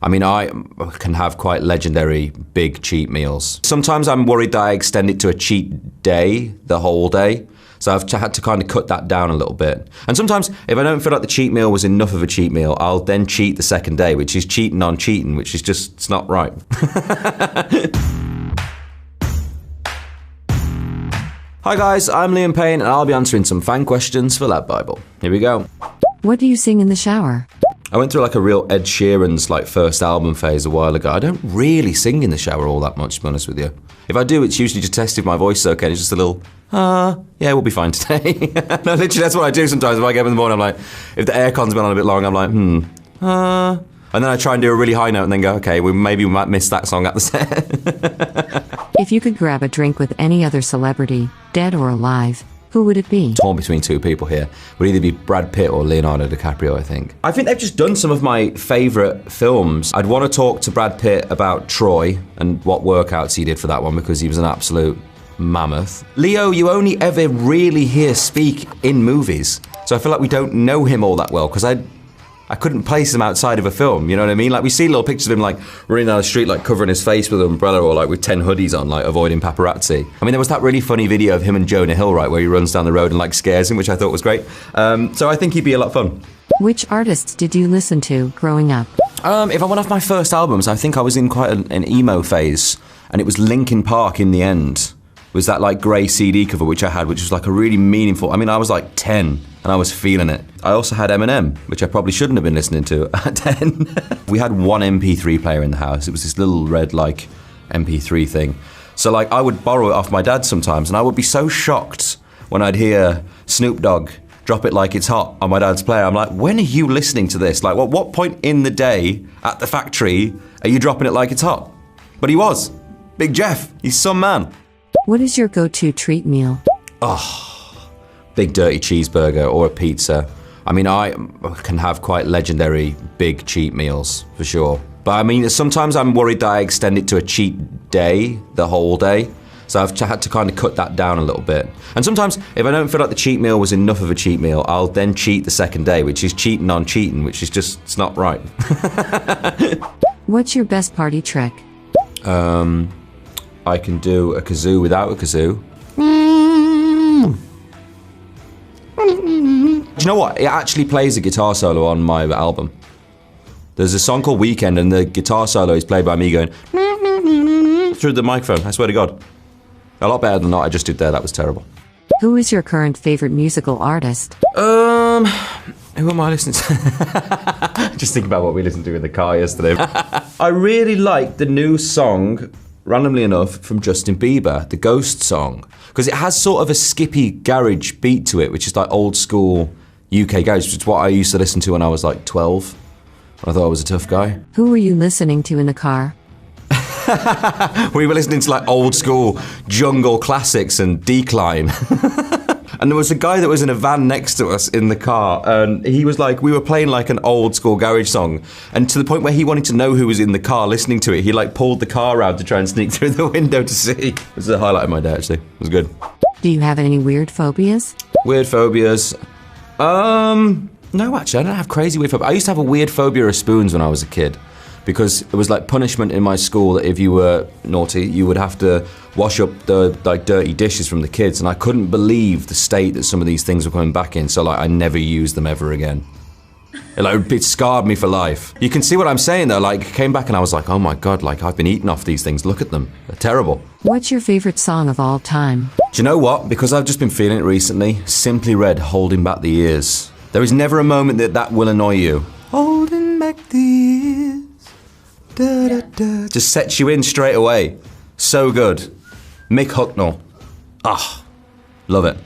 I mean, I can have quite legendary big cheat meals. Sometimes I'm worried that I extend it to a cheat day, the whole day. So I've had to kind of cut that down a little bit. And sometimes, if I don't feel like the cheat meal was enough of a cheat meal, I'll then cheat the second day, which is cheating on cheating, which is just, it's not right. Hi guys, I'm Liam Payne, and I'll be answering some fan questions for LADbible. Here we go. What do you sing in the shower? I went through like a real Ed Sheeran's first album phase a while ago. I don't really sing in the shower all that much, to be honest with you. If I do, it's usually just test if my voice is okay. It's just a little, yeah, we'll be fine today. No, literally, that's what I do sometimes. If I get up in the morning, I'm like, if the aircon's been on a bit long, I'm like, and then I try and do a really high note and then go, okay, maybe we might miss that song at the set. If you could grab a drink with any other celebrity, dead or alive, who would it be? Torn between two people here. Would either be Brad Pitt or Leonardo DiCaprio, I think. I think they've just done some of my favourite films. I'd want to talk to Brad Pitt about Troy and what workouts he did for that one, because he was an absolute mammoth. Leo, you only ever really hear speak in movies. So I feel like we don't know him all that well, because I couldn't place him outside of a film, you know what I mean? Like, we see little pictures of him, running down the street, covering his face with an umbrella, or, with 10 hoodies on, avoiding paparazzi. I mean, there was that really funny video of him and Jonah Hill, right, where he runs down the road and, scares him, which I thought was great. So I think he'd be a lot of fun. Which artists did you listen to growing up? If I went off my first albums, I think I was in quite an emo phase, and it was Linkin Park in the end. Was that, grey CD cover, which I had, which was, a really meaningful... I mean, I was, 10. And I was feeling it. I also had Eminem, which I probably shouldn't have been listening to at 10. We had one MP3 player in the house. It was this little red, MP3 thing. So, I would borrow it off my dad sometimes, and I would be so shocked when I'd hear Snoop Dogg drop it like it's hot on my dad's player. I'm like, when are you listening to this? What point in the day at the factory are you dropping it like it's hot? But he was. Big Jeff. He's some man. What is your go-to treat meal? Big dirty cheeseburger or a pizza. I mean, I can have quite legendary big cheat meals, for sure. But I mean, sometimes I'm worried that I extend it to a cheat day, the whole day. So I've had to kind of cut that down a little bit. And sometimes, if I don't feel like the cheat meal was enough of a cheat meal, I'll then cheat the second day, which is cheating on cheating, which is just, it's not right. What's your best party trick? I can do a kazoo without a kazoo. Do you know what? It actually plays a guitar solo on my album. There's a song called Weekend, and the guitar solo is played by me going through the microphone. I swear to God. A lot better than that I just did there. That was terrible. Who is your current favorite musical artist? Who am I listening to? Just think about what we listened to in the car yesterday. I really like the new song, randomly enough, from Justin Bieber, the Ghost song. Because it has sort of a skippy garage beat to it, which is old school UK garage, which is what I used to listen to when I was 12. When I thought I was a tough guy. Who were you listening to in the car? We were listening to old school jungle classics and Decline. And there was a guy that was in a van next to us in the car, and he was we were playing an old school garage song, and to the point where he wanted to know who was in the car listening to it, he pulled the car around to try and sneak through the window to see. It was a highlight of my day, actually. It was good. Do you have any weird phobias? Weird phobias? No, actually, I don't have crazy weird phobias. I used to have a weird phobia of spoons when I was a kid, because it was punishment in my school that if you were naughty, you would have to wash up the dirty dishes from the kids, and I couldn't believe the state that some of these things were coming back in, so I never used them ever again. It scarred me for life. You can see what I'm saying though, it came back and I was like, oh my God, I've been eating off these things, look at them, they're terrible. What's your favorite song of all time? Do you know what? Because I've just been feeling it recently, Simply Red, Holding Back the Years. There is never a moment that will annoy you. Holding back the years. Da, da, da. Just sets you in straight away. So good. Mick Hucknall. Love it.